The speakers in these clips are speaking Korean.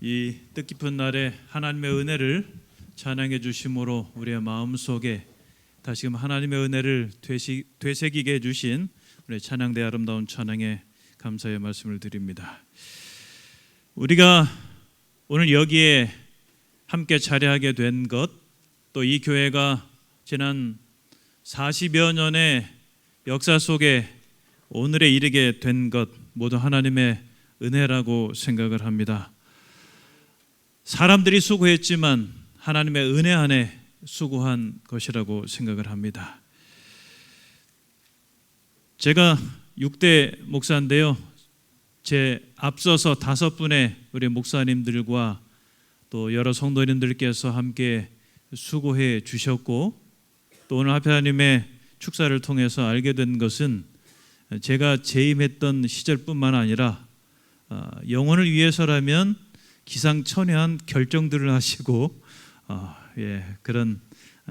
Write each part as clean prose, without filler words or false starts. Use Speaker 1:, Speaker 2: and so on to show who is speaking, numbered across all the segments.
Speaker 1: 이 뜻깊은 날에 하나님의 은혜를 찬양해 주심으로 우리의 마음속에 다시금 하나님의 은혜를 되새기게 해주신 우리 찬양대 아름다운 찬양에 감사의 말씀을 드립니다. 우리가 오늘 여기에 함께 자리하게 된 것, 또 이 교회가 지난 40여 년의 역사 속에 오늘에 이르게 된 것 모두 하나님의 은혜라고 생각을 합니다. 사람들이 수고했지만 하나님의 은혜 안에 수고한 것이라고 생각을 합니다. 제가 6대 목사인데요, 제 앞서서 5분의 우리 목사님들과 또 여러 성도님들께서 함께 수고해 주셨고, 또 오늘 하나님의 축사를 통해서 알게 된 것은 제가 재임했던 시절뿐만 아니라 영혼을 위해서라면 기상천외한 결정들을 하시고 그런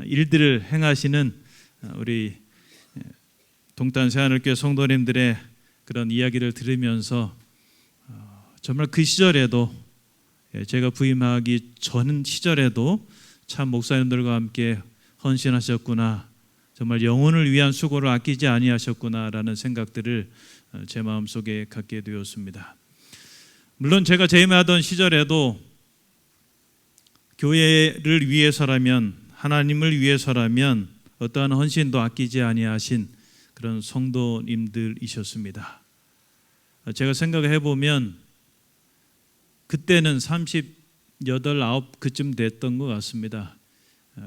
Speaker 1: 일들을 행하시는 우리 동탄 새하늘교회 성도님들의 그런 이야기를 들으면서 정말 그 시절에도, 제가 부임하기 전 시절에도 참 목사님들과 함께 헌신하셨구나, 정말 영혼을 위한 수고를 아끼지 아니하셨구나라는 생각들을 제 마음속에 갖게 되었습니다. 물론 제가 재임하던 시절에도 교회를 위해서라면, 하나님을 위해서라면 어떠한 헌신도 아끼지 아니하신 그런 성도님들이셨습니다. 제가 생각을 해보면 그때는 38, 9 그쯤 됐던 것 같습니다.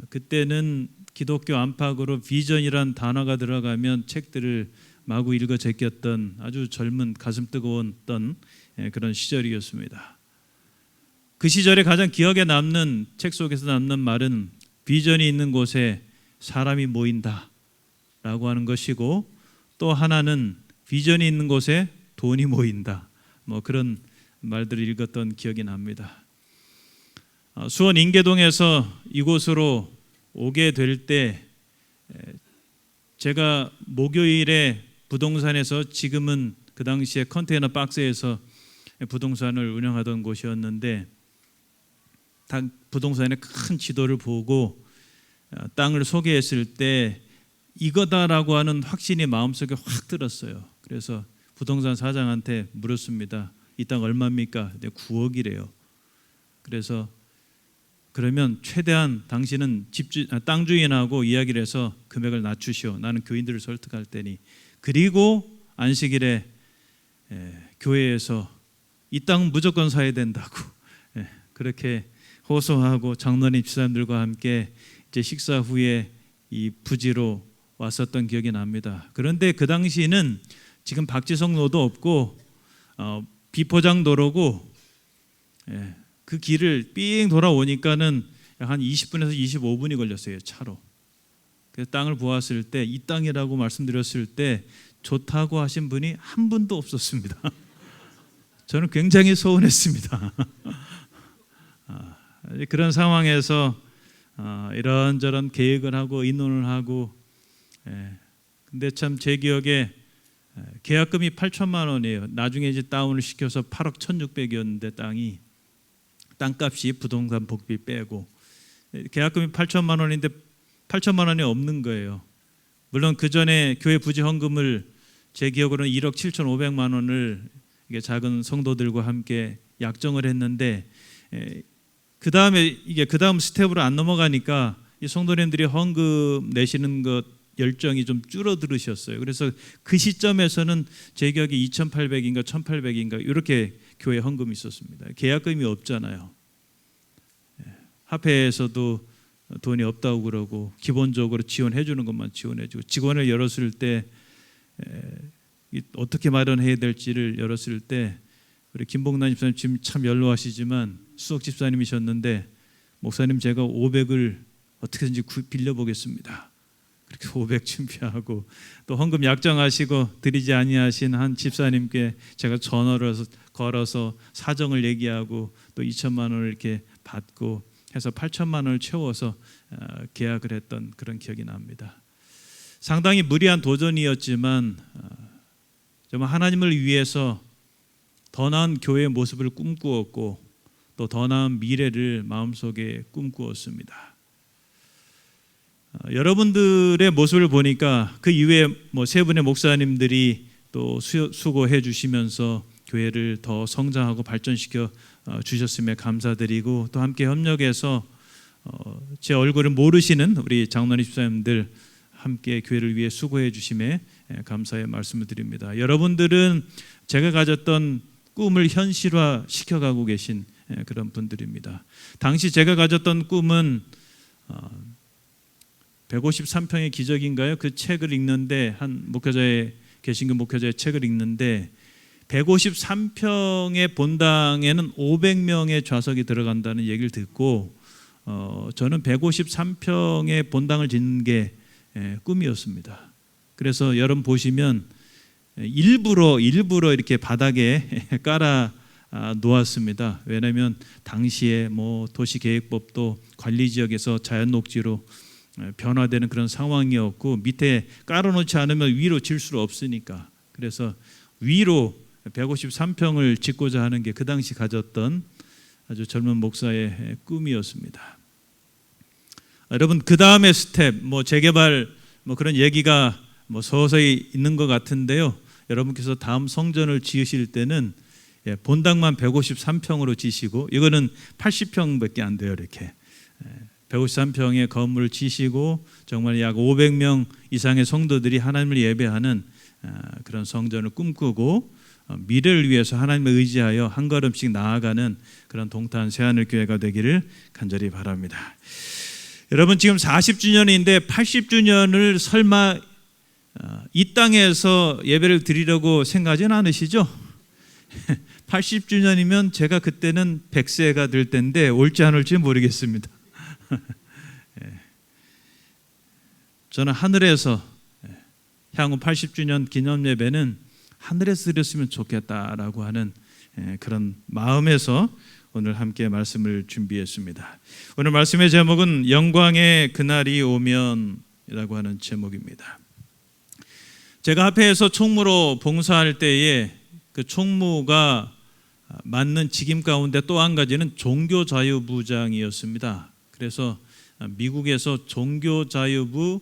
Speaker 1: 그때는 기독교 안팎으로 비전이란 단어가 들어가면 책들을 마구 읽어 제꼈던 아주 젊은 가슴 뜨거웠던 그런 시절이었습니다. 그 시절에 가장 기억에 남는, 책 속에서 남는 말은 비전이 있는 곳에 사람이 모인다 라고 하는 것이고, 또 하나는 비전이 있는 곳에 돈이 모인다, 그런 말들을 읽었던 기억이 납니다. 수원 인계동에서 이곳으로 오게 될 때 제가 목요일에 부동산에서, 지금은 그 당시에 컨테이너 박스에서 부동산을 운영하던 곳이었는데, 부동산의 큰 지도를 보고 땅을 소개했을 때 이거다라고 하는 확신이 마음속에 확 들었어요. 그래서 부동산 사장한테 물었습니다. 이 땅 얼마입니까? 9억이래요. 그래서 그러면 최대한 당신은 땅 주인하고 이야기를 해서 금액을 낮추시오. 나는 교인들을 설득할 테니. 그리고 안식일에 교회에서 이 땅은 무조건 사야 된다고 그렇게 호소하고 장로님 집사님들과 함께 이제 식사 후에 이 부지로 왔었던 기억이 납니다. 그런데 그 당시는 지금 박지성로도 없고 비포장 도로고, 그 길을 삥 돌아오니까는 한 20분에서 25분이 걸렸어요, 차로. 그래서 땅을 보았을 때, 이 땅이라고 말씀드렸을 때 좋다고 하신 분이 한 분도 없었습니다. 저는 굉장히 서운했습니다. 그런 상황에서 이런저런 계획을 하고 의논을 하고, 근데 참 제 기억에 계약금이 8천만 원이에요. 나중에 이제 다운을 시켜서 8억 1,600이었는데 땅값이 부동산 복비 빼고 계약금이 8천만 원인데 8천만 원이 없는 거예요. 물론 그 전에 교회 부지 헌금을 제 기억으로는 1억 7,500만 원을 작은 성도들과 함께 약정을 했는데, 그 다음 스텝으로 안 넘어가니까 이 성도님들이 헌금 내시는 것 열정이 좀 줄어들으셨어요. 그래서 그 시점에서는 제 기억에 2,800인가 1,800인가 이렇게 교회 헌금이 있었습니다. 계약금이 없잖아요. 합회에서도 돈이 없다고 그러고, 기본적으로 지원해 주는 것만 지원해 주고, 직원을 열었을 때 어떻게 마련해야 될지를 열었을 때 우리 김봉란 집사님 지금 참 연로하시지만 수석 집사님이셨는데, 목사님 제가 500을 어떻게든지 빌려보겠습니다. 그렇게 500 준비하고, 또 헌금 약정하시고 드리지 아니하신 한 집사님께 제가 전화를 걸어서 사정을 얘기하고 또 2천만 원을 이렇게 받고 해서 8천만 원을 채워서 계약을 했던 그런 기억이 납니다. 상당히 무리한 도전이었지만 정말 하나님을 위해서 더 나은 교회의 모습을 꿈꾸었고, 또 더 나은 미래를 마음속에 꿈꾸었습니다. 여러분들의 모습을 보니까 그 이후에 세 분의 목사님들이 또 수고해 주시면서 교회를 더 성장하고 발전시켜 주셨음에 감사드리고, 또 함께 협력해서 제 얼굴을 모르시는 우리 장로님 집사님들 함께 교회를 위해 수고해 주심에 감사의 말씀을 드립니다. 여러분들은 제가 가졌던 꿈을 현실화 시켜가고 계신 그런 분들입니다. 당시 제가 가졌던 꿈은 153평의 기적인가요? 그 책을 읽는데, 한 목회자의 개신교 목회자의 책을 읽는데 153평의 본당에는 500명의 좌석이 들어간다는 얘기를 듣고 저는 153평의 본당을 짓는 게 꿈이었습니다. 그래서 여러분 보시면 일부러 이렇게 바닥에 깔아 놓았습니다. 왜냐하면 당시에 도시계획법도 관리지역에서 자연녹지로 변화되는 그런 상황이었고, 밑에 깔아놓지 않으면 위로 질 수 없으니까, 그래서 위로 153평을 짓고자 하는 게 그 당시 가졌던 아주 젊은 목사의 꿈이었습니다. 여러분, 그 다음의 스텝, 재개발 그런 얘기가 서서히 있는 것 같은데요. 여러분께서 다음 성전을 지으실 때는 본당만 153평으로 지시고, 이거는 80평밖에 안 돼요. 이렇게 153평의 건물을 지시고 정말 약 500명 이상의 성도들이 하나님을 예배하는 그런 성전을 꿈꾸고, 미래를 위해서 하나님을 의지하여 한 걸음씩 나아가는 그런 동탄 새하늘 교회가 되기를 간절히 바랍니다. 여러분, 지금 40주년인데 80주년을 설마 이 땅에서 예배를 드리려고 생각하지는 않으시죠? 80주년이면 제가 그때는 100세가 될 텐데 올지 안 올지 모르겠습니다. 저는 하늘에서 향후 80주년 기념 예배는 하늘에서 드렸으면 좋겠다라고 하는 그런 마음에서 오늘 함께 말씀을 준비했습니다. 오늘 말씀의 제목은 영광의 그날이 오면이라고 하는 제목입니다. 제가 합회에서 총무로 봉사할 때에 그 총무가 맡는 직임 가운데 또 한 가지는 종교자유부장이었습니다. 그래서 미국에서 종교자유부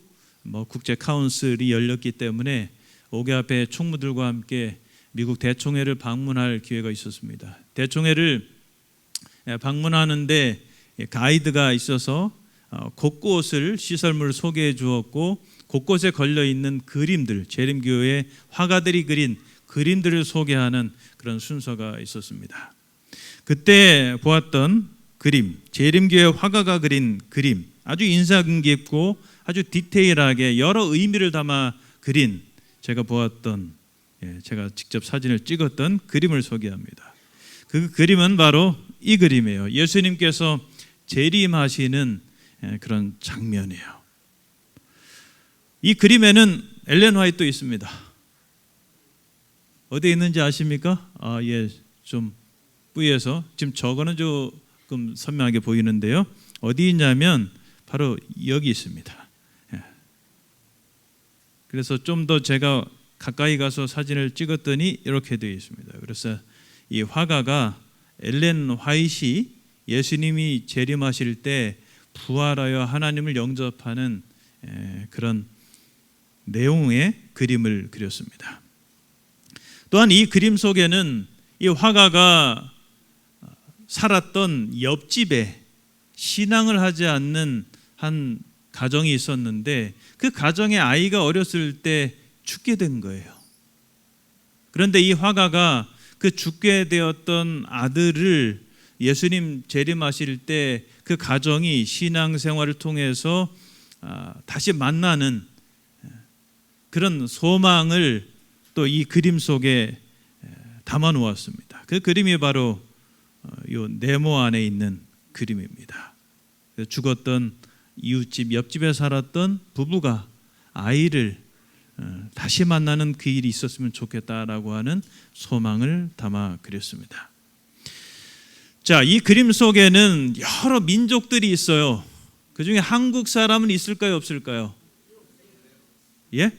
Speaker 1: 국제 카운슬이 열렸기 때문에 5개 합회 총무들과 함께 미국 대총회를 방문할 기회가 있었습니다. 대총회를 방문하는데 가이드가 있어서 곳곳을 시설물을 소개해 주었고, 곳곳에 걸려 있는 그림들, 재림교회 화가들이 그린 그림들을 소개하는 그런 순서가 있었습니다. 그때 보았던 그림, 재림교회 화가가 그린 그림, 아주 인상 깊고 아주 디테일하게 여러 의미를 담아 그린, 제가 보았던, 제가 직접 사진을 찍었던 그림을 소개합니다. 그 그림은 바로 이 그림이에요. 예수님께서 재림하시는 그런 장면이에요. 이 그림에는 엘렌 화이트도 있습니다. 어디에 있는지 아십니까? 좀 뿌여서 지금 저거는 조금 선명하게 보이는데요. 어디 있냐면 바로 여기 있습니다. 그래서 좀 더 제가 가까이 가서 사진을 찍었더니 이렇게 되어 있습니다. 그래서 이 화가가 엘렌 화이트이 예수님이 재림하실 때 부활하여 하나님을 영접하는 그런 내용의 그림을 그렸습니다. 또한 이 그림 속에는 이 화가가 살았던 옆집에 신앙을 하지 않는 한 가정이 있었는데, 그 가정의 아이가 어렸을 때 죽게 된 거예요. 그런데 이 화가가 그 죽게 되었던 아들을 예수님 재림하실 때 그 가정이 신앙생활을 통해서 다시 만나는 그런 소망을 또 이 그림 속에 담아 놓았습니다. 그 그림이 바로 이 네모 안에 있는 그림입니다. 죽었던 이웃집, 옆집에 살았던 부부가 아이를 다시 만나는 그 일이 있었으면 좋겠다라고 하는 소망을 담아 그렸습니다. 자, 이 그림 속에는 여러 민족들이 있어요. 그 중에 한국 사람은 있을까요, 없을까요? 예?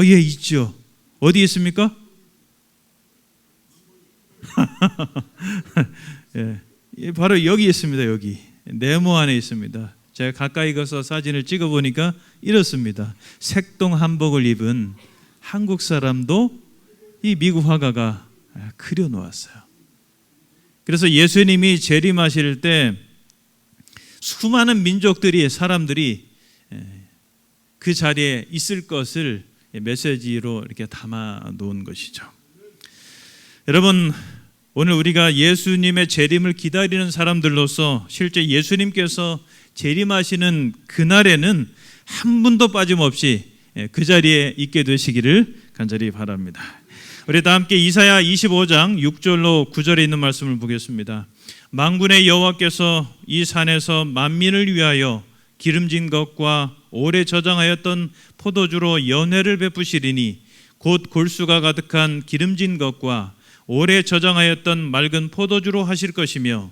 Speaker 1: 예, 있죠. 어디 있습니까? 바로 여기 있습니다. 여기 네모 안에 있습니다. 제가 가까이 가서 사진을 찍어보니까 이렇습니다. 색동 한복을 입은 한국 사람도 이 미국 화가가 그려놓았어요. 그래서 예수님이 재림하실 때 수많은 민족들이 사람들이 그 자리에 있을 것을 메시지로 이렇게 담아 놓은 것이죠. 여러분, 오늘 우리가 예수님의 재림을 기다리는 사람들로서 실제 예수님께서 재림하시는 그날에는 한 분도 빠짐없이 그 자리에 있게 되시기를 간절히 바랍니다. 우리 다 함께 이사야 25장 6절로 9절에 있는 말씀을 보겠습니다. 만군의 여호와께서 이 산에서 만민을 위하여 기름진 것과 오래 저장하였던 포도주로 연회를 베푸시리니 곧 골수가 가득한 기름진 것과 오래 저장하였던 맑은 포도주로 하실 것이며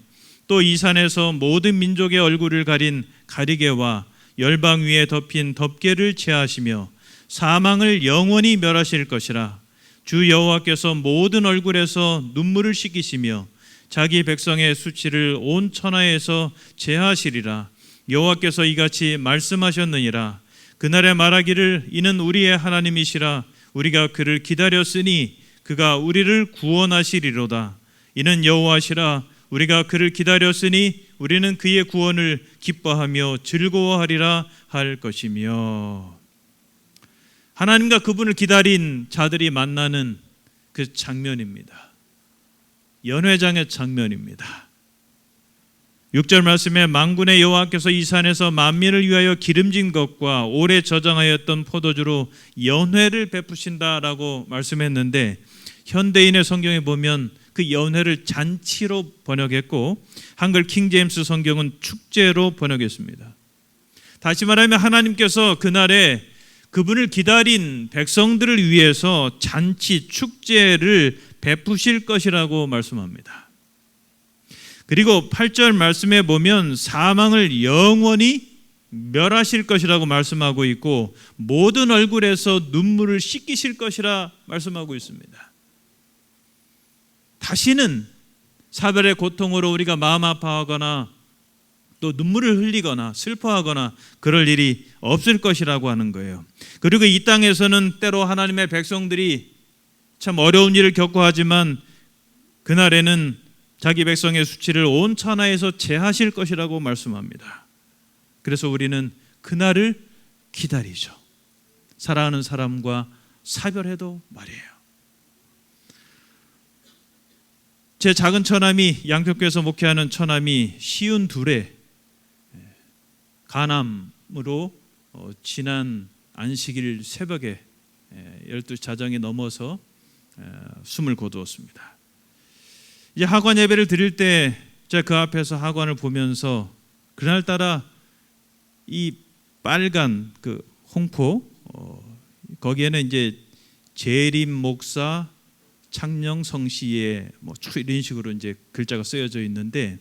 Speaker 1: 또 이 산에서 모든 민족의 얼굴을 가린 가리개와 열방 위에 덮인 덮개를 제하시며 사망을 영원히 멸하실 것이라. 주 여호와께서 모든 얼굴에서 눈물을 씻기시며 자기 백성의 수치를 온 천하에서 제하시리라. 여호와께서 이같이 말씀하셨느니라. 그날에 말하기를 이는 우리의 하나님이시라. 우리가 그를 기다렸으니 그가 우리를 구원하시리로다. 이는 여호와시라. 우리가 그를 기다렸으니 우리는 그의 구원을 기뻐하며 즐거워하리라 할 것이며. 하나님과 그분을 기다린 자들이 만나는 그 장면입니다. 연회장의 장면입니다. 6절 말씀에 만군의 여호와께서 이 산에서 만민을 위하여 기름진 것과 오래 저장하였던 포도주로 연회를 베푸신다라고 말씀했는데, 현대인의 성경에 보면 그 연회를 잔치로 번역했고 한글 킹제임스 성경은 축제로 번역했습니다. 다시 말하면 하나님께서 그날에 그분을 기다린 백성들을 위해서 잔치, 축제를 베푸실 것이라고 말씀합니다. 그리고 8절 말씀에 보면 사망을 영원히 멸하실 것이라고 말씀하고 있고 모든 얼굴에서 눈물을 씻기실 것이라 말씀하고 있습니다. 다시는 사별의 고통으로 우리가 마음 아파하거나 또 눈물을 흘리거나 슬퍼하거나 그럴 일이 없을 것이라고 하는 거예요. 그리고 이 땅에서는 때로 하나님의 백성들이 참 어려운 일을 겪고 하지만 그날에는 자기 백성의 수치를 온 천하에서 제하실 것이라고 말씀합니다. 그래서 우리는 그날을 기다리죠. 사랑하는 사람과 사별해도 말이에요. 제 작은 처남이, 양평교에서 목회하는 처남이 52에 간암으로 지난 안식일 새벽에 12자정이 넘어서 숨을 거두었습니다. 이제 학원 예배를 드릴 때 제가 그 앞에서 학원을 보면서 그날따라 이 빨간 그 홍포 거기에는 이제 재림 목사 창녕 성씨의 뭐 이런 식으로 이제 글자가 쓰여져 있는데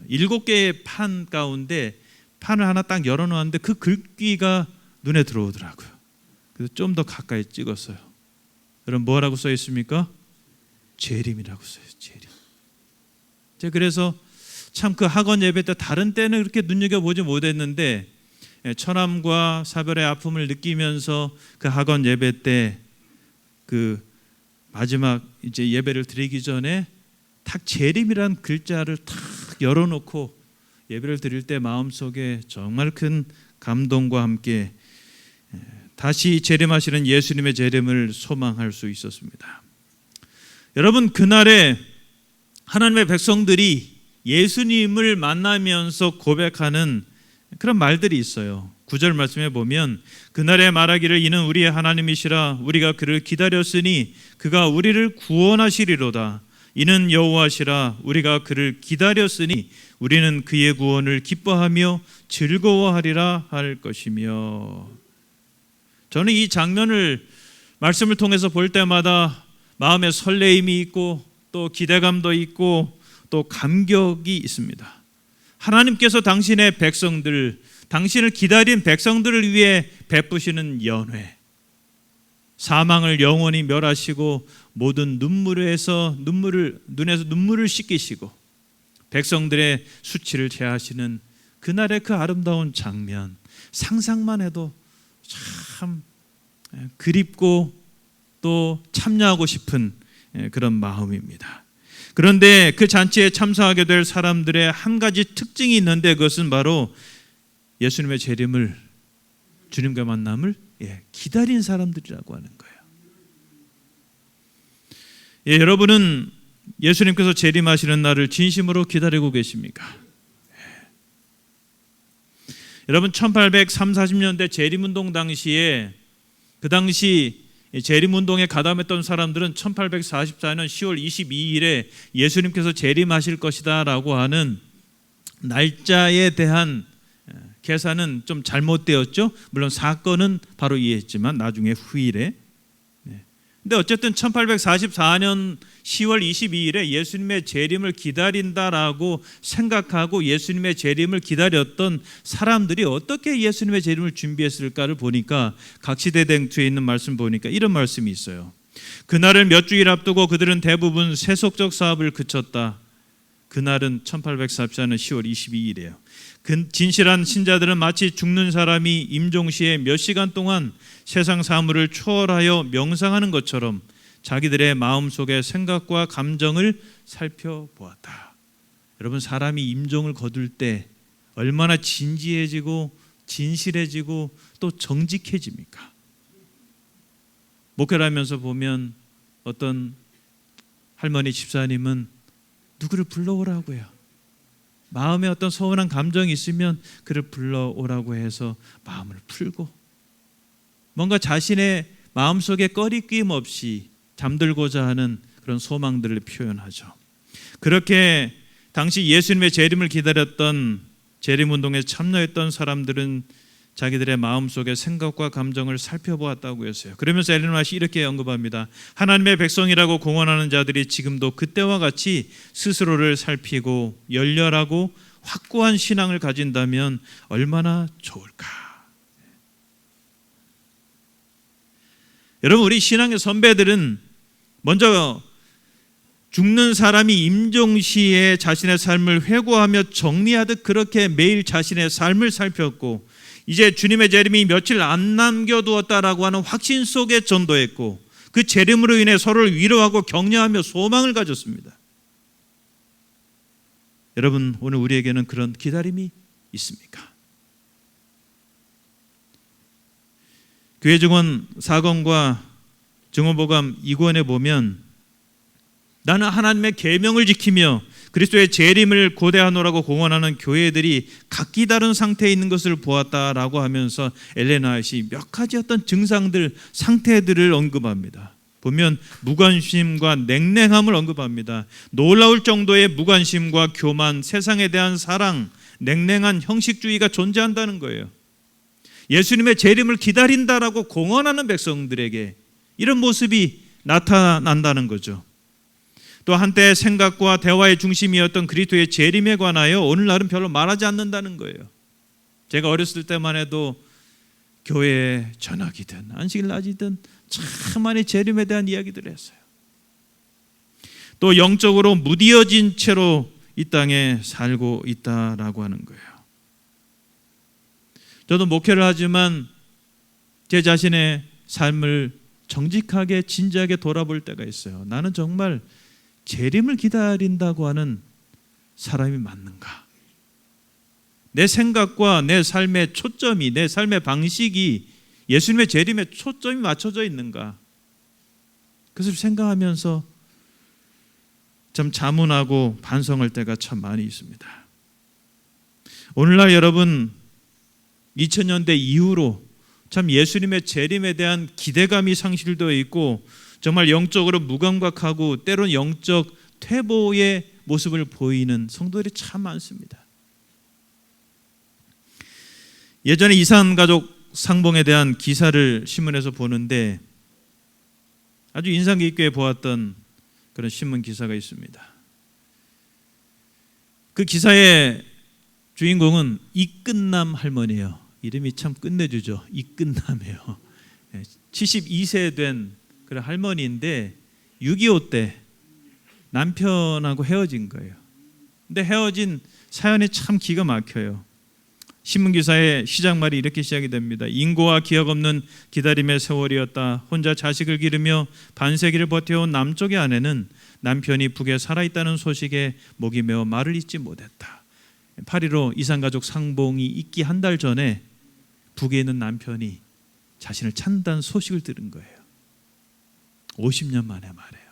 Speaker 1: 7개의 판 가운데 판을 하나 딱 열어놓았는데 그 글귀가 눈에 들어오더라고요. 그래서 좀 더 가까이 찍었어요. 여러분 뭐라고 써 있습니까? 재림이라고 써요. 재림. 제가 그래서 참 그 학원 예배 때 다른 때는 그렇게 눈여겨보지 못했는데 처남과 사별의 아픔을 느끼면서 그 학원 예배 때 그 마지막 이제 예배를 드리기 전에 탁 재림이란 글자를 탁 열어놓고 예배를 드릴 때 마음속에 정말 큰 감동과 함께 다시 재림하시는 예수님의 재림을 소망할 수 있었습니다. 여러분 그날에 하나님의 백성들이 예수님을 만나면서 고백하는 그런 말들이 있어요. 9절 말씀에 보면 그날에 말하기를 이는 우리의 하나님이시라. 우리가 그를 기다렸으니 그가 우리를 구원하시리로다. 이는 여호와시라. 우리가 그를 기다렸으니 우리는 그의 구원을 기뻐하며 즐거워하리라 할 것이며. 저는 이 장면을 말씀을 통해서 볼 때마다 마음에 설레임이 있고 또 기대감도 있고 또 감격이 있습니다. 하나님께서 당신의 백성들, 당신을 기다린 백성들을 위해 베푸시는 연회, 사망을 영원히 멸하시고 모든 눈에서 눈물을 씻기시고 백성들의 수치를 제하시는 그날의 그 아름다운 장면, 상상만 해도 참 그립고 또 참여하고 싶은 그런 마음입니다. 그런데 그 잔치에 참석하게 될 사람들의 한 가지 특징이 있는데, 그것은 바로 예수님의 재림을, 주님과 만남을 기다린 사람들이라고 하는 거예요. 여러분은 예수님께서 재림하시는 날을 진심으로 기다리고 계십니까? 여러분, 1830, 40년대 재림운동 당시에, 그 당시 재림운동에 가담했던 사람들은 1844년 10월 22일에 예수님께서 재림하실 것이다 라고 하는 날짜에 대한 계산은 좀 잘못되었죠. 물론 사건은 바로 이해했지만 나중에 후일에. 근데 어쨌든 1844년 10월 22일에 예수님의 재림을 기다린다라고 생각하고 예수님의 재림을 기다렸던 사람들이 어떻게 예수님의 재림을 준비했을까를 보니까, 각시대쟁투에 있는 말씀 보니까 이런 말씀이 있어요. 그날을 몇 주일 앞두고 그들은 대부분 세속적 사업을 그쳤다. 그날은 1844년 10월 22일이에요. 진실한 신자들은 마치 죽는 사람이 임종시에 몇 시간 동안 세상 사물을 초월하여 명상하는 것처럼 자기들의 마음속의 생각과 감정을 살펴보았다. 여러분, 사람이 임종을 거둘 때 얼마나 진지해지고 진실해지고 또 정직해집니까? 목회를 하면서 보면 어떤 할머니 집사님은 누구를 불러오라고 해요. 마음에 어떤 서운한 감정이 있으면 그를 불러오라고 해서 마음을 풀고, 뭔가 자신의 마음속에 꺼리낌 없이 잠들고자 하는 그런 소망들을 표현하죠. 그렇게 당시 예수님의 재림을 기다렸던, 재림운동에 참여했던 사람들은 자기들의 마음속의 생각과 감정을 살펴보았다고 했어요. 그러면서 엘렌 화이트가 이렇게 언급합니다. 하나님의 백성이라고 공언하는 자들이 지금도 그때와 같이 스스로를 살피고 열렬하고 확고한 신앙을 가진다면 얼마나 좋을까. 여러분, 우리 신앙의 선배들은 먼저 죽는 사람이 임종시에 자신의 삶을 회고하며 정리하듯 그렇게 매일 자신의 삶을 살폈고, 이제 주님의 재림이 며칠 안 남겨두었다라고 하는 확신 속에 전도했고, 그 재림으로 인해 서로를 위로하고 격려하며 소망을 가졌습니다. 여러분, 오늘 우리에게는 그런 기다림이 있습니까? 교회 증언 4권과 증언보감 2권에 보면, 나는 하나님의 계명을 지키며 그리스도의 재림을 고대하노라고 공언하는 교회들이 각기 다른 상태에 있는 것을 보았다라고 하면서 엘렌 화이트가 몇 가지 어떤 증상들, 상태들을 언급합니다. 보면 무관심과 냉랭함을 언급합니다. 놀라울 정도의 무관심과 교만, 세상에 대한 사랑, 냉랭한 형식주의가 존재한다는 거예요. 예수님의 재림을 기다린다라고 공언하는 백성들에게 이런 모습이 나타난다는 거죠. 또 한때 생각과 대화의 중심이었던 그리스도의 재림에 관하여 오늘날은 별로 말하지 않는다는 거예요. 제가 어렸을 때만 해도 교회에 저녁이든 안식일 낮이든 참 많이 재림에 대한 이야기들을 했어요. 또 영적으로 무디어진 채로 이 땅에 살고 있다라고 하는 거예요. 저도 목회를 하지만 제 자신의 삶을 정직하게 진지하게 돌아볼 때가 있어요. 나는 정말 재림을 기다린다고 하는 사람이 맞는가? 내 생각과 내 삶의 초점이, 내 삶의 방식이 예수님의 재림에 초점이 맞춰져 있는가? 그것을 생각하면서 참 자문하고 반성할 때가 참 많이 있습니다. 오늘날 여러분, 2000년대 이후로 참 예수님의 재림에 대한 기대감이 상실되어 있고, 정말 영적으로 무감각하고 때로는 영적 퇴보의 모습을 보이는 성도들이 참 많습니다. 예전에 이산가족 상봉에 대한 기사를 신문에서 보는데 아주 인상 깊게 보았던 그런 신문 기사가 있습니다. 그 기사의 주인공은 이끝남 할머니예요. 이름이 참 끝내주죠. 이끝남이에요. 72세 된 그런 할머니인데 6.25 때 남편하고 헤어진 거예요. 근데 헤어진 사연이 참 기가 막혀요. 신문기사의 시작말이 이렇게 시작이 됩니다. 인고와 기억 없는 기다림의 세월이었다. 혼자 자식을 기르며 반세기를 버텨온 남쪽의 아내는 남편이 북에 살아있다는 소식에 목이 메어 말을 잇지 못했다. 8.15 이산가족 상봉이 있기 한 달 전에 북에 있는 남편이 자신을 찾는다는 소식을 들은 거예요. 50년 만에 말이에요.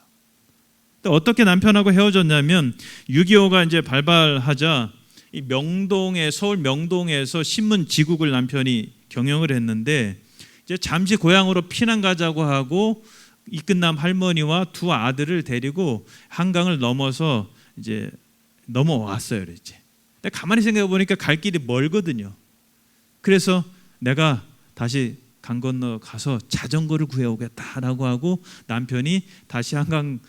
Speaker 1: 어떻게 남편하고 헤어졌냐면 6.25가 이제 발발하자 이 명동에 서울 명동에서 신문 지국을 남편이 경영을 했는데 이제 잠시 고향으로 피난 가자고 하고 이끝남 할머니와 두 아들을 데리고 한강을 넘어서 이제 넘어왔어요. 이제. 근데 가만히 생각해 보니까 갈 길이 멀거든요. 그래서 내가 다시 강 건너 가서 자전거를 구해오겠다라고 하고 남편이 다시 한강을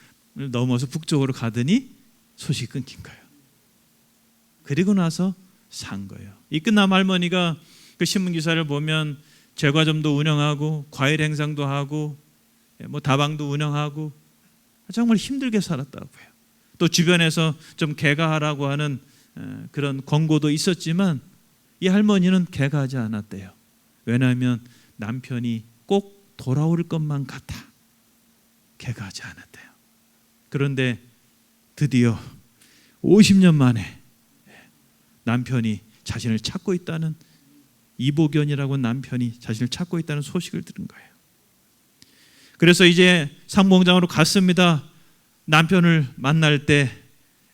Speaker 1: 넘어서 북쪽으로 가더니 소식이 끊긴 거예요. 그리고 나서 산 거예요. 이끝남 할머니가 그 신문 기사를 보면 제과점도 운영하고 과일 행상도 하고 뭐 다방도 운영하고 정말 힘들게 살았다고요. 또 주변에서 좀 개가하라고 하는 그런 권고도 있었지만 이 할머니는 개가하지 않았대요. 왜냐하면 남편이 꼭 돌아올 것만 같아 개가하지 않았대요. 그런데 드디어 50년 만에 남편이 자신을 찾고 있다는 이복연이라고 남편이 자신을 찾고 있다는 소식을 들은 거예요. 그래서 이제 상봉장으로 갔습니다. 남편을 만날 때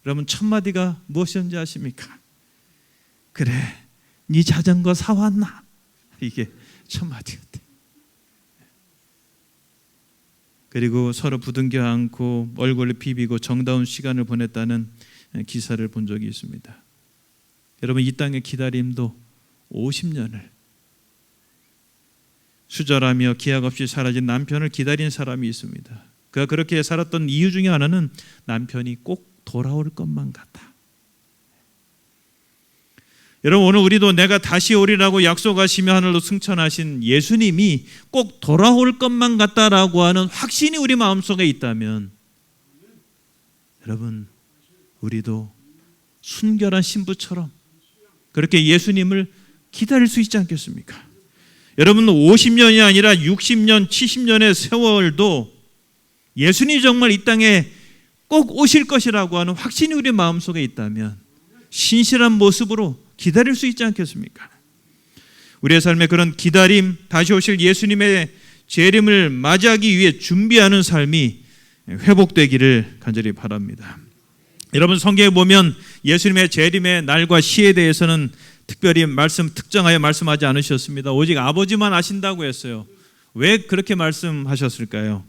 Speaker 1: 여러분 첫 마디가 무엇이었는지 아십니까? 그래, 네 자전거 사왔나? 이게 첫 마디였대. 그리고 서로 부둥켜 안고 얼굴을 비비고 정다운 시간을 보냈다는 기사를 본 적이 있습니다. 여러분 이 땅의 기다림도 50년을 수절하며 기약 없이 사라진 남편을 기다린 사람이 있습니다. 그가 그렇게 살았던 이유 중에 하나는 남편이 꼭 돌아올 것만 같아. 여러분 오늘 우리도 내가 다시 오리라고 약속하시며 하늘로 승천하신 예수님이 꼭 돌아올 것만 같다라고 하는 확신이 우리 마음속에 있다면 여러분 우리도 순결한 신부처럼 그렇게 예수님을 기다릴 수 있지 않겠습니까? 여러분 50년이 아니라 60년, 70년의 세월도 예수님이 정말 이 땅에 꼭 오실 것이라고 하는 확신이 우리 마음속에 있다면 신실한 모습으로 기다릴 수 있지 않겠습니까? 우리의 삶에 그런 기다림, 다시 오실 예수님의 재림을 맞이하기 위해 준비하는 삶이 회복되기를 간절히 바랍니다. 여러분 성경에 보면 예수님의 재림의 날과 시에 대해서는 특별히 특정하여 말씀하지 않으셨습니다. 오직 아버지만 아신다고 했어요. 왜 그렇게 말씀하셨을까요?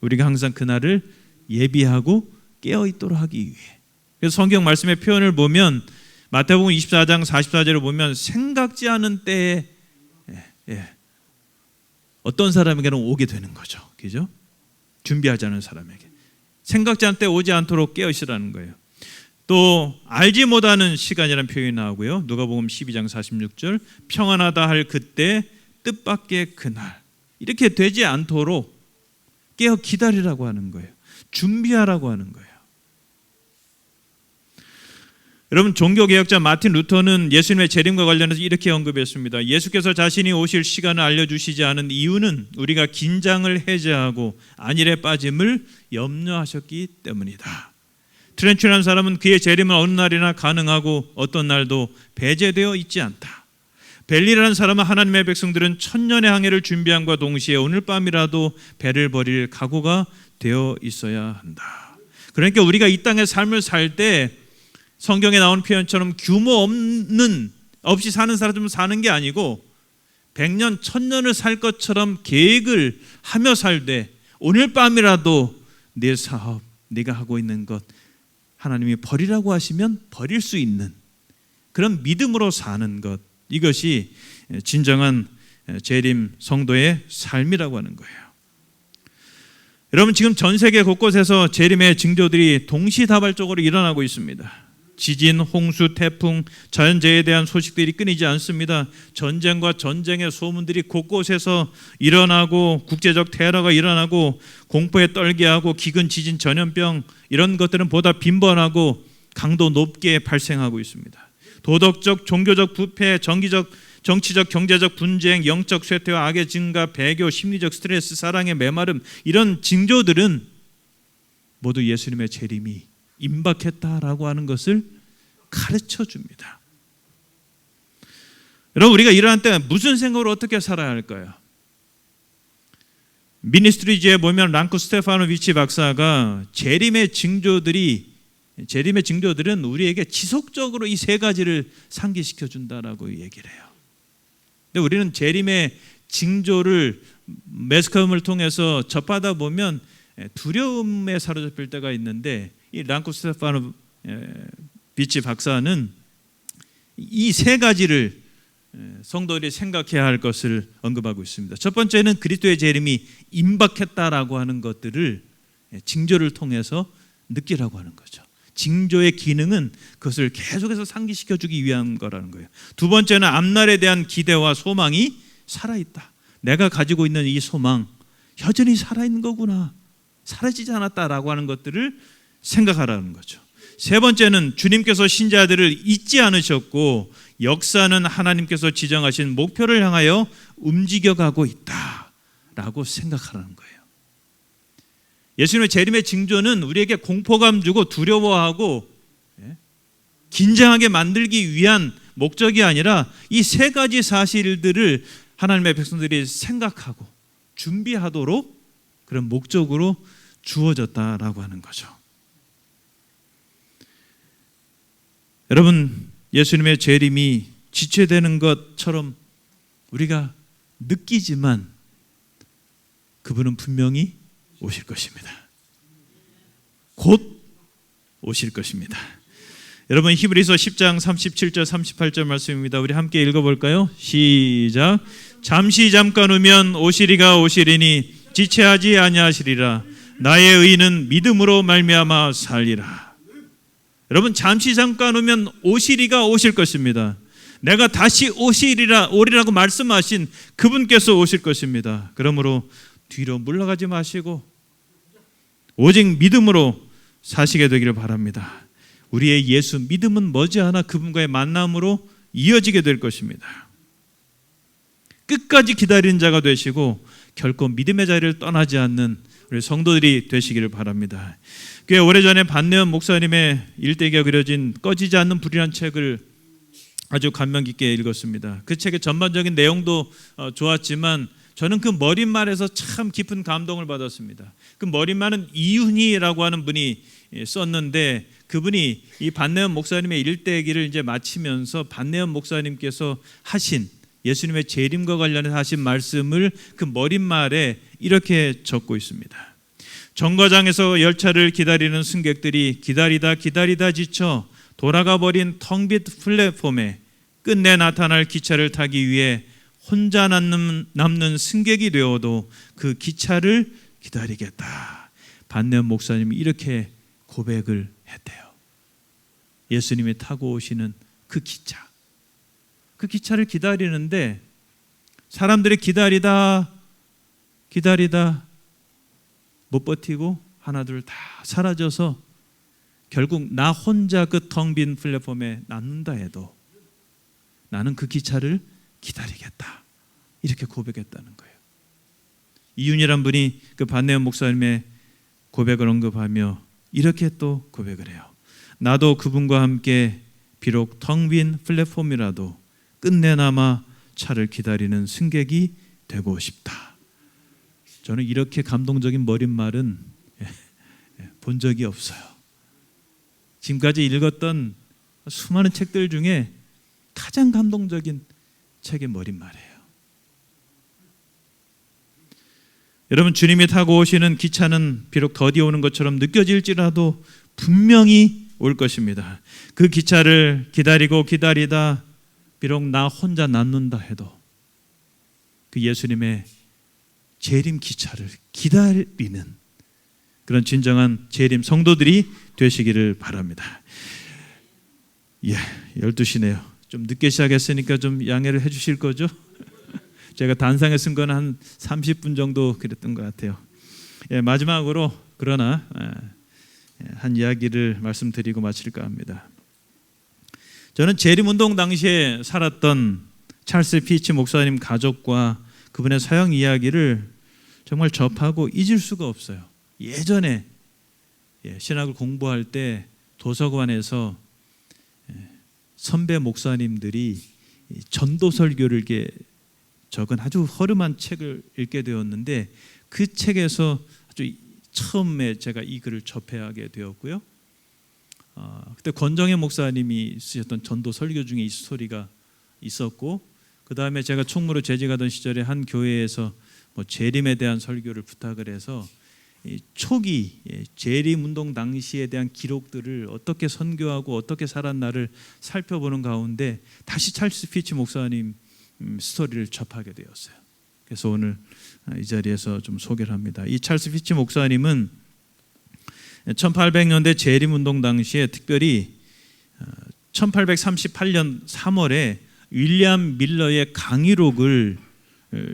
Speaker 1: 우리가 항상 그날을 예비하고 깨어 있도록 하기 위해. 그래서 성경 말씀의 표현을 보면 마태복음 24장 44절을 보면 생각지 않은 때에 어떤 사람에게는 오게 되는 거죠. 그죠? 준비하지 않은 사람에게. 생각지 않은 때 오지 않도록 깨어 있으라는 거예요. 또 알지 못하는 시간이라는 표현이 나오고요. 누가복음 12장 46절 평안하다 할 그때 뜻밖의 그날 이렇게 되지 않도록 깨어 기다리라고 하는 거예요. 준비하라고 하는 거예요. 여러분 종교개혁자 마틴 루터는 예수님의 재림과 관련해서 이렇게 언급했습니다. 예수께서 자신이 오실 시간을 알려주시지 않은 이유는 우리가 긴장을 해제하고 안일에 빠짐을 염려하셨기 때문이다. 트렌치라는 사람은 그의 재림은 어느 날이나 가능하고 어떤 날도 배제되어 있지 않다. 벨리라는 사람은 하나님의 백성들은 천년의 항해를 준비함과 동시에 오늘 밤이라도 배를 버릴 각오가 되어 있어야 한다. 그러니까 우리가 이 땅의 삶을 살 때 성경에 나온 표현처럼 규모 없이 사는 사람은 사는 게 아니고 100년, 1000년을 살 것처럼 계획을 하며 살되 오늘 밤이라도 내 사업, 네가 하고 있는 것 하나님이 버리라고 하시면 버릴 수 있는 그런 믿음으로 사는 것, 이것이 진정한 재림 성도의 삶이라고 하는 거예요. 여러분 지금 전 세계 곳곳에서 재림의 징조들이 동시다발적으로 일어나고 있습니다. 지진, 홍수, 태풍, 자연재해에 대한 소식들이 끊이지 않습니다. 전쟁과 전쟁의 소문들이 곳곳에서 일어나고 국제적 테러가 일어나고 공포에 떨게 하고 기근, 지진, 전염병 이런 것들은 보다 빈번하고 강도 높게 발생하고 있습니다. 도덕적, 종교적 부패, 정치적, 경제적 분쟁, 영적 쇠퇴와 악의 증가, 배교, 심리적 스트레스, 사랑의 메마름 이런 징조들은 모두 예수님의 재림이 임박했다라고 하는 것을 가르쳐 줍니다. 여러분, 우리가 일어날 때 무슨 생각으로 어떻게 살아야 할까요? 미니스트리지에 보면 랑쿠 스테파노비치 박사가 재림의 징조들은 우리에게 지속적으로 이 세 가지를 상기시켜 준다라고 얘기를 해요. 근데 우리는 재림의 징조를 매스컴을 통해서 접하다 보면 두려움에 사로잡힐 때가 있는데, 이 랑쿠 스테파노비치 박사는 이 세 가지를 성도들이 생각해야 할 것을 언급하고 있습니다. 첫 번째는 그리스도의 재림이 임박했다라고 하는 것들을 징조를 통해서 느끼라고 하는 거죠. 징조의 기능은 그것을 계속해서 상기시켜 주기 위한 거라는 거예요. 두 번째는 앞날에 대한 기대와 소망이 살아있다. 내가 가지고 있는 이 소망 여전히 살아있는 거구나, 사라지지 않았다라고 하는 것들을 생각하라는 거죠. 세 번째는 주님께서 신자들을 잊지 않으셨고 역사는 하나님께서 지정하신 목표를 향하여 움직여가고 있다라고 생각하라는 거예요. 예수님의 재림의 징조는 우리에게 공포감 주고 두려워하고 긴장하게 만들기 위한 목적이 아니라 이 세 가지 사실들을 하나님의 백성들이 생각하고 준비하도록 그런 목적으로 주어졌다라고 하는 거죠. 여러분, 예수님의 재림이 지체되는 것처럼 우리가 느끼지만 그분은 분명히 오실 것입니다. 곧 오실 것입니다. 여러분, 히브리서 10장 37절 38절 말씀입니다. 우리 함께 읽어볼까요? 시작. 잠시 잠깐 후면 오시리가 오시리니 지체하지 아니하시리라. 나의 의는 믿음으로 말미암아 살리라. 여러분, 잠시 잠깐 후면 오시리가 오실 것입니다. 내가 다시 오리라고 말씀하신 그분께서 오실 것입니다. 그러므로 뒤로 물러가지 마시고 오직 믿음으로 사시게 되기를 바랍니다. 우리의 예수 믿음은 머지않아 그분과의 만남으로 이어지게 될 것입니다. 끝까지 기다리는 자가 되시고 결코 믿음의 자리를 떠나지 않는 우리 성도들이 되시기를 바랍니다. 꽤 오래전에 반내원 목사님의 일대기가 그려진 꺼지지 않는 불이라는 책을 아주 감명 깊게 읽었습니다. 그 책의 전반적인 내용도 좋았지만 저는 그 머릿말에서 참 깊은 감동을 받았습니다. 그 머릿말은 이윤희라고 하는 분이 썼는데, 그분이 이 반내원 목사님의 일대기를 이제 마치면서 반내원 목사님께서 하신 예수님의 재림과 관련해서 하신 말씀을 그 머릿말에 이렇게 적고 있습니다. 정거장에서 열차를 기다리는 승객들이 기다리다 지쳐 돌아가 버린 텅 빈 플랫폼에 끝내 나타날 기차를 타기 위해 혼자 남는 승객이 되어도 그 기차를 기다리겠다. 반내원 목사님이 이렇게 고백을 했대요. 예수님이 타고 오시는 그 기차를 기다리는데 사람들이 기다리다 못 버티고 하나둘 다 사라져서 결국 나 혼자 그 텅 빈 플랫폼에 남는다 해도 나는 그 기차를 기다리겠다, 이렇게 고백했다는 거예요. 이윤이란 분이 그 반내원 목사님의 고백을 언급하며 이렇게 또 고백을 해요. 나도 그분과 함께 비록 텅 빈 플랫폼이라도 끝내나마 차를 기다리는 승객이 되고 싶다. 저는 이렇게 감동적인 머릿말은 본 적이 없어요. 지금까지 읽었던 수많은 책들 중에 가장 감동적인 책의 머릿말이에요. 여러분, 주님이 타고 오시는 기차는 비록 더디 오는 것처럼 느껴질지라도 분명히 올 것입니다. 그 기차를 기다리다 비록 나 혼자 남는다 해도 그 예수님의 재림 기차를 기다리는 그런 진정한 재림 성도들이 되시기를 바랍니다. 예, 12시네요. 좀 늦게 시작했으니까 좀 양해를 해 주실 거죠? 제가 단상에 쓴 건 한 30분 정도 그랬던 것 같아요. 예, 마지막으로 그러나 한 이야기를 말씀드리고 마칠까 합니다. 저는 재림운동 당시에 살았던 찰스 피치 목사님 가족과 그분의 사역 이야기를 정말 접하고 잊을 수가 없어요. 예전에 신학을 공부할 때 도서관에서 선배 목사님들이 전도 설교를 이렇게 적은 아주 허름한 책을 읽게 되었는데 그 책에서 아주 처음에 제가 이 글을 접하게 되었고요. 그때 권정혜 목사님이 쓰셨던 전도 설교 중에 이 스토리가 있었고, 그 다음에 제가 총무로 재직하던 시절에 한 교회에서 재림에 대한 설교를 부탁을 해서 초기 재림 운동 당시에 대한 기록들을 어떻게 선교하고 어떻게 살았나를 살펴보는 가운데 다시 찰스 피치 목사님 스토리를 접하게 되었어요. 그래서 오늘 이 자리에서 좀 소개를 합니다. 이 찰스 피치 목사님은 1800년대 재림운동 당시에 특별히 1838년 3월에 윌리엄 밀러의 강의록을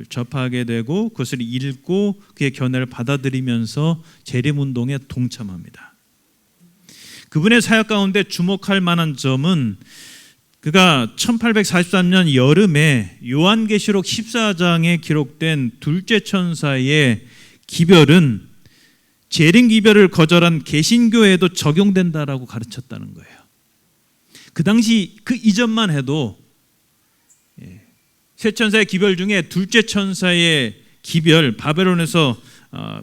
Speaker 1: 접하게 되고 그것을 읽고 그의 견해를 받아들이면서 재림운동에 동참합니다. 그분의 사역 가운데 주목할 만한 점은 그가 1843년 여름에 요한계시록 14장에 기록된 둘째 천사의 기별은 재림 기별을 거절한 개신교에도 적용된다라고 가르쳤다는 거예요. 그 당시 그 이전만 해도 세 천사의 기별 중에 둘째 천사의 기별, 바벨론에서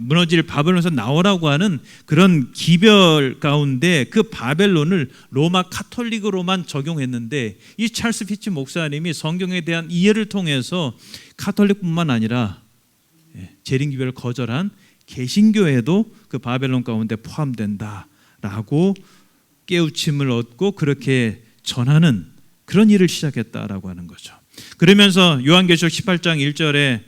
Speaker 1: 무너질 바벨론에서 나오라고 하는 그런 기별 가운데 그 바벨론을 로마 카톨릭으로만 적용했는데 이 찰스 피치 목사님이 성경에 대한 이해를 통해서 카톨릭뿐만 아니라 재림 기별을 거절한 개신교에도 그 바벨론 가운데 포함된다라고 깨우침을 얻고 그렇게 전하는 그런 일을 시작했다라고 하는 거죠. 그러면서 요한계시록 18장 1절에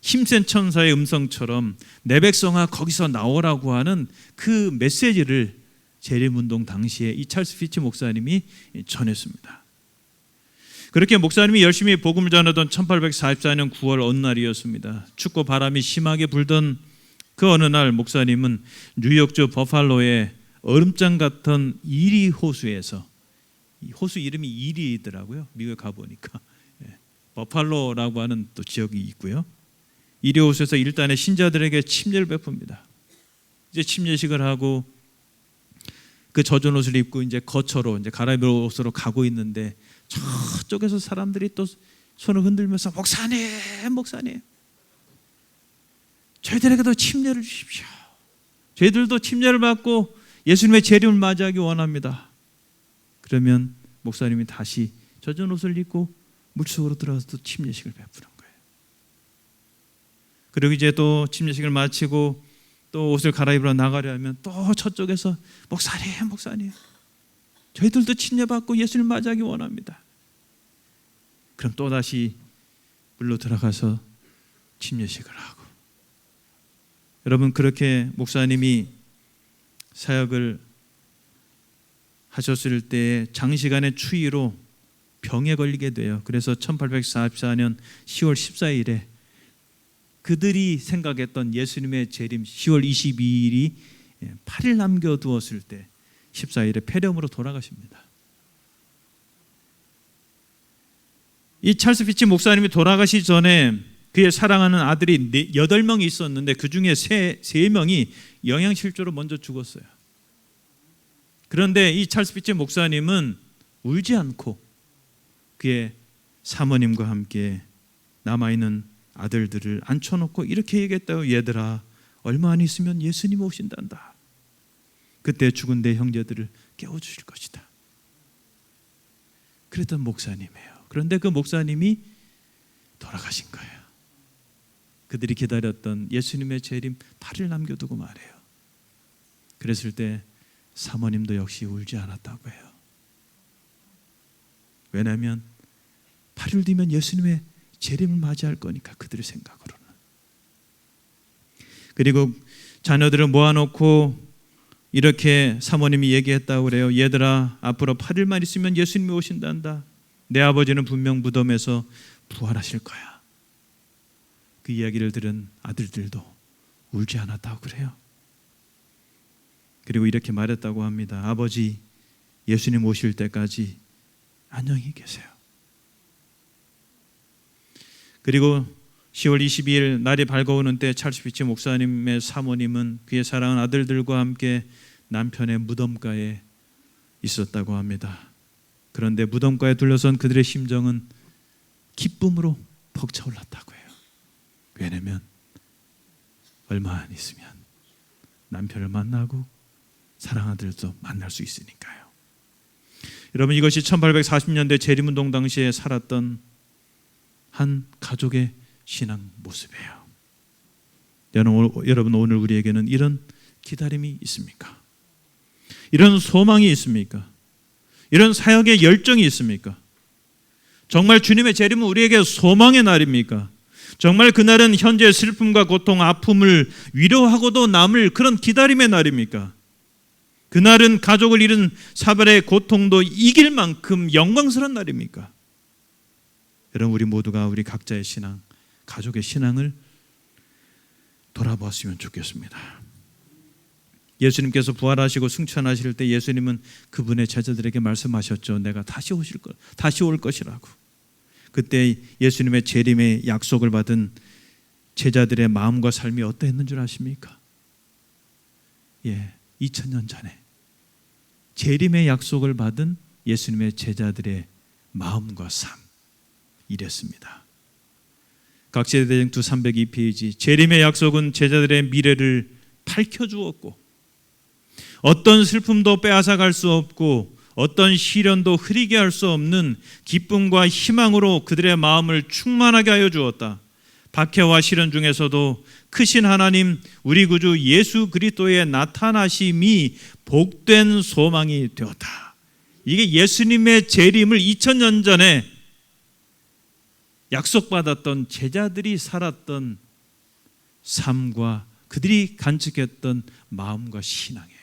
Speaker 1: 힘센 천사의 음성처럼 내 백성아 거기서 나오라고 하는 그 메시지를 재림운동 당시에 이 찰스 피치 목사님이 전했습니다. 그렇게 목사님이 열심히 복음을 전하던 1844년 9월 어느 날이었습니다. 춥고 바람이 심하게 불던 그 어느 날 목사님은 뉴욕주 버팔로의 얼음장 같은 이리 호수에서, 호수 이름이 이리더라고요. 미국에 가보니까 버팔로라고 하는 또 지역이 있고요. 이리 호수에서 일단의 신자들에게 침례를 베풉니다. 이제 침례식을 하고 그 젖은 옷을 입고 이제 거처로 이제 갈아입을 옷으로 가고 있는데 저쪽에서 사람들이 또 손을 흔들면서 목사님 저희들에게도 침례를 주십시오. 저희들도 침례를 받고 예수님의 재림을 맞이하기 원합니다. 그러면 목사님이 다시 젖은 옷을 입고 물속으로 들어가서 또 침례식을 베푸는 거예요. 그리고 이제 또 침례식을 마치고 또 옷을 갈아입으러 나가려 하면 또 저쪽에서 목사님 저희들도 침례받고 예수님을 맞이하기 원합니다. 그럼 또 다시 물로 들어가서 침례식을 하고, 여러분 그렇게 목사님이 사역을 하셨을 때 장시간의 추위로 병에 걸리게 돼요. 그래서 1844년 10월 14일에 그들이 생각했던 예수님의 재림 10월 22일이 8일 남겨두었을 때 14일에 폐렴으로 돌아가십니다. 이 찰스 피치 목사님이 돌아가시 전에 그의 사랑하는 아들이 8명이 있었는데 그 중에 3명이 영양실조로 먼저 죽었어요. 그런데 이 찰스 피치 목사님은 울지 않고 그의 사모님과 함께 남아있는 아들들을 앉혀놓고 이렇게 얘기했다고, 얘들아 얼마 안 있으면 예수님 오신단다. 그때 죽은 내 형제들을 깨워주실 것이다. 그랬던 목사님이에요. 그런데 그 목사님이 돌아가신 거예요. 그들이 기다렸던 예수님의 재림 8일 남겨두고 말해요. 그랬을 때 사모님도 역시 울지 않았다고 해요. 왜냐하면 8일 뒤면 예수님의 재림을 맞이할 거니까, 그들의 생각으로는. 그리고 자녀들을 모아놓고 이렇게 사모님이 얘기했다고 그래요. 얘들아, 앞으로 8일만 있으면 예수님이 오신단다. 내 아버지는 분명 무덤에서 부활하실 거야. 그 이야기를 들은 아들들도 울지 않았다고 그래요. 그리고 이렇게 말했다고 합니다. 아버지, 예수님 오실 때까지 안녕히 계세요. 그리고 10월 22일 날이 밝아오는 때 찰스 피치 목사님의 사모님은 그의 사랑하는 아들들과 함께 남편의 무덤가에 있었다고 합니다. 그런데 무덤가에 둘러선 그들의 심정은 기쁨으로 벅차올랐다고 해요. 왜냐하면 얼마 안 있으면 남편을 만나고 사랑하는 아들도 만날 수 있으니까요. 여러분, 이것이 1840년대 재림운동 당시에 살았던 한 가족의 신앙 모습이에요. 여러분, 오늘 우리에게는 이런 기다림이 있습니까? 이런 소망이 있습니까? 이런 사역의 열정이 있습니까? 정말 주님의 재림은 우리에게 소망의 날입니까? 정말 그날은 현재의 슬픔과 고통, 아픔을 위로하고도 남을 그런 기다림의 날입니까? 그날은 가족을 잃은 사발의 고통도 이길 만큼 영광스러운 날입니까? 여러분, 우리 모두가 우리 각자의 신앙, 가족의 신앙을 돌아보았으면 좋겠습니다. 예수님께서 부활하시고 승천하실 때 예수님은 그분의 제자들에게 말씀하셨죠. 내가 다시 올 것이라고. 그때 예수님의 재림의 약속을 받은 제자들의 마음과 삶이 어떠했는 줄 아십니까? 2000년 전에 재림의 약속을 받은 예수님의 제자들의 마음과 삶, 이랬습니다. 각시대전투 302페이지. 재림의 약속은 제자들의 미래를 밝혀주었고 어떤 슬픔도 빼앗아갈 수 없고 어떤 시련도 흐리게 할 수 없는 기쁨과 희망으로 그들의 마음을 충만하게 하여 주었다. 박해와 시련 중에서도 크신 하나님, 우리 구주 예수 그리스도의 나타나심이 복된 소망이 되었다. 이게 예수님의 재림을 2000년 전에 약속받았던 제자들이 살았던 삶과 그들이 간직했던 마음과 신앙이에요.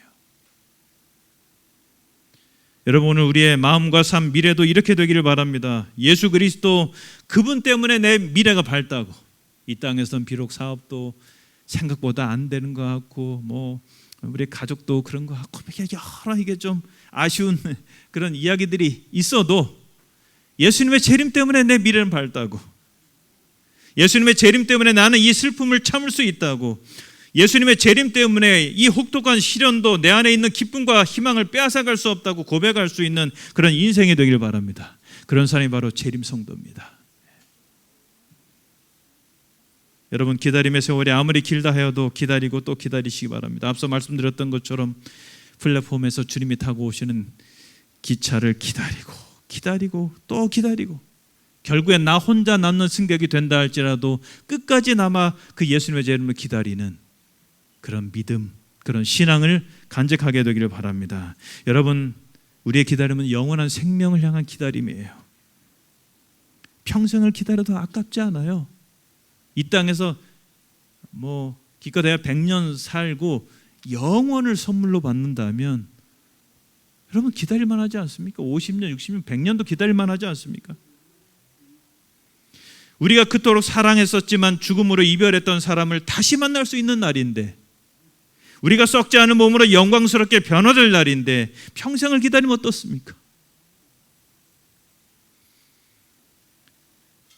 Speaker 1: 여러분, 오늘 우리의 마음과 삶, 미래도 이렇게 되기를 바랍니다. 예수 그리스도, 그분 때문에 내 미래가 밝다고. 이 땅에서는 비록 사업도 생각보다 안 되는 것 같고 우리 가족도 그런 것 같고 여러 이게 좀 아쉬운 그런 이야기들이 있어도 예수님의 재림 때문에 내 미래는 밝다고. 예수님의 재림 때문에 나는 이 슬픔을 참을 수 있다고. 예수님의 재림 때문에 이 혹독한 시련도 내 안에 있는 기쁨과 희망을 빼앗아갈 수 없다고 고백할 수 있는 그런 인생이 되길 바랍니다. 그런 사람이 바로 재림 성도입니다. 여러분, 기다림의 세월이 아무리 길다 하여도 기다리고 또 기다리시기 바랍니다. 앞서 말씀드렸던 것처럼 플랫폼에서 주님이 타고 오시는 기차를 기다리고 또 기다리고 결국에 나 혼자 남는 승객이 된다 할지라도 끝까지 남아 그 예수님의 재림을 기다리는 그런 믿음, 그런 신앙을 간직하게 되기를 바랍니다. 여러분, 우리의 기다림은 영원한 생명을 향한 기다림이에요. 평생을 기다려도 아깝지 않아요. 이 땅에서 기껏해야 100년 살고 영원을 선물로 받는다면 여러분, 기다릴만 하지 않습니까? 50년, 60년, 100년도 기다릴만 하지 않습니까? 우리가 그토록 사랑했었지만 죽음으로 이별했던 사람을 다시 만날 수 있는 날인데, 우리가 썩지 않은 몸으로 영광스럽게 변화될 날인데 평생을 기다리면 어떻습니까?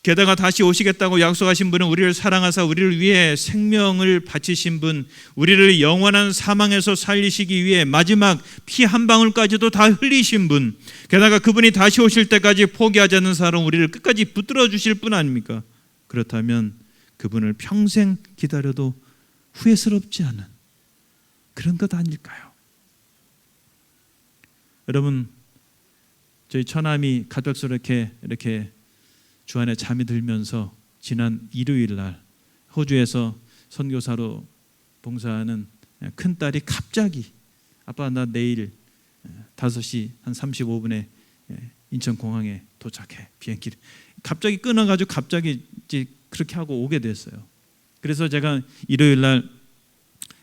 Speaker 1: 게다가 다시 오시겠다고 약속하신 분은 우리를 사랑하사 우리를 위해 생명을 바치신 분, 우리를 영원한 사망에서 살리시기 위해 마지막 피 한 방울까지도 다 흘리신 분, 게다가 그분이 다시 오실 때까지 포기하지 않는 사람, 우리를 끝까지 붙들어 주실 분 아닙니까? 그렇다면 그분을 평생 기다려도 후회스럽지 않은 그런 것 아닐까요? 여러분, 저희 처남이 갑작스럽게 이렇게 주안에 잠이 들면서 지난 일요일 날 호주에서 선교사로 봉사하는 큰딸이 갑자기 아빠 나 내일 5시 한 35분에 인천공항에 도착해. 비행기를 갑자기 끊어가지고 갑자기 이제 그렇게 하고 오게 됐어요. 그래서 제가 일요일 날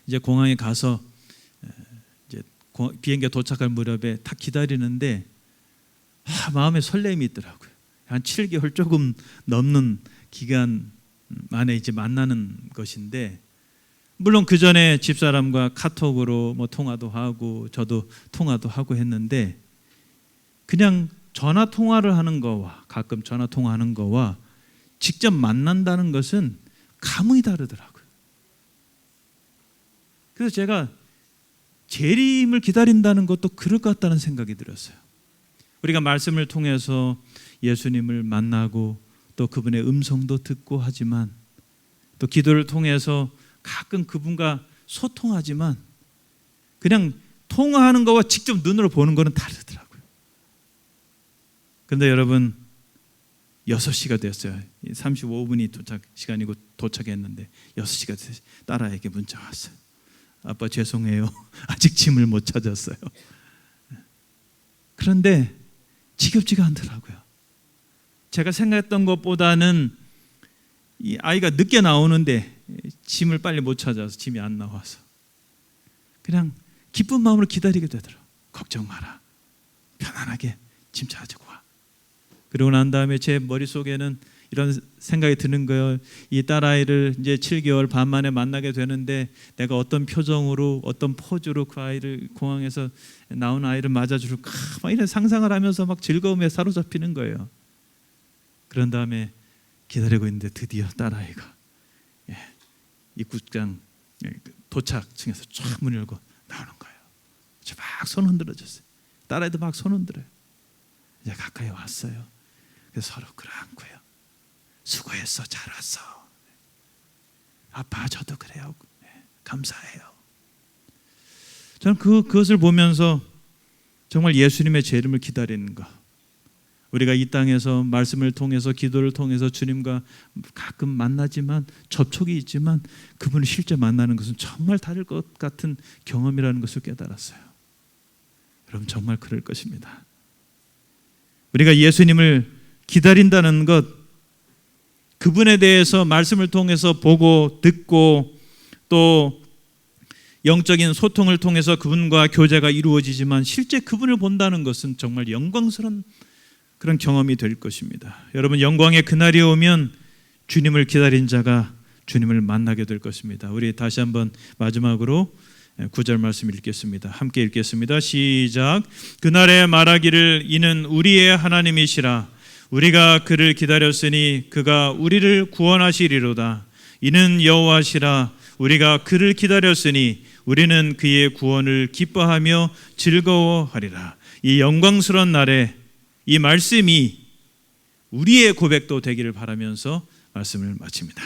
Speaker 1: 이제 공항에 가서 이제 비행기가 도착할 무렵에 딱 기다리는데 마음에 설렘이 있더라고요. 한 7개월 조금 넘는 기간 만에 이제 만나는 것인데, 물론 그 전에 집사람과 카톡으로 뭐 통화도 하고 저도 통화도 하고 했는데, 그냥 전화 통화를 하는 거와 가끔 전화 통화하는 거와 직접 만난다는 것은 감흥이 다르더라고요. 그래서 제가 재림을 기다린다는 것도 그럴 것 같다는 생각이 들었어요. 우리가 말씀을 통해서 예수님을 만나고 또 그분의 음성도 듣고 하지만, 또 기도를 통해서 가끔 그분과 소통하지만, 그냥 통화하는 거와 직접 눈으로 보는 거는 다르더라고요. 그런데 여러분, 6시가 됐어요. 35분이 도착 시간이고 도착했는데 6시가 돼서 딸아이에게 문자 왔어요. 아빠 죄송해요. 아직 짐을 못 찾았어요. 그런데 지겹지가 않더라고요. 제가 생각했던 것보다는 이 아이가 늦게 나오는데 짐을 빨리 못 찾아서 짐이 안 나와서 그냥 기쁜 마음으로 기다리게 되더라고요. 걱정 마라. 편안하게 짐 가지고 와. 그러고 난 다음에 제 머릿속에는 이런 생각이 드는 거예요. 이 딸아이를 이제 7개월 반 만에 만나게 되는데 내가 어떤 표정으로 어떤 포즈로 그 아이를, 공항에서 나온 아이를 맞아줄까, 막 이런 상상을 하면서 막 즐거움에 사로잡히는 거예요. 그런 다음에 기다리고 있는데 드디어 딸아이가 입국장 도착층에서 쫙 문 열고 나오는 거예요. 막 손 흔들어줬어요. 딸아이도 막 손 흔들어요. 이제 가까이 왔어요. 그래서 서로 끌어안고요. 수고했어, 잘 왔어. 아빠 저도 그래요. 감사해요. 저는 그것을 보면서 정말 예수님의 재림을 기다리는 것, 우리가 이 땅에서 말씀을 통해서 기도를 통해서 주님과 가끔 만나지만, 접촉이 있지만 그분을 실제 만나는 것은 정말 다를 것 같은 경험이라는 것을 깨달았어요. 여러분, 정말 그럴 것입니다. 우리가 예수님을 기다린다는 것, 그분에 대해서 말씀을 통해서 보고 듣고 또 영적인 소통을 통해서 그분과 교제가 이루어지지만, 실제 그분을 본다는 것은 정말 영광스러운 그런 경험이 될 것입니다. 여러분, 영광의 그날이 오면 주님을 기다린 자가 주님을 만나게 될 것입니다. 우리 다시 한번 마지막으로 9절 말씀 읽겠습니다. 함께 읽겠습니다. 시작. 그날에 말하기를 이는 우리의 하나님이시라. 우리가 그를 기다렸으니 그가 우리를 구원하시리로다. 이는 여호와시라. 우리가 그를 기다렸으니 우리는 그의 구원을 기뻐하며 즐거워하리라. 이 영광스러운 날에 이 말씀이 우리의 고백도 되기를 바라면서 말씀을 마칩니다.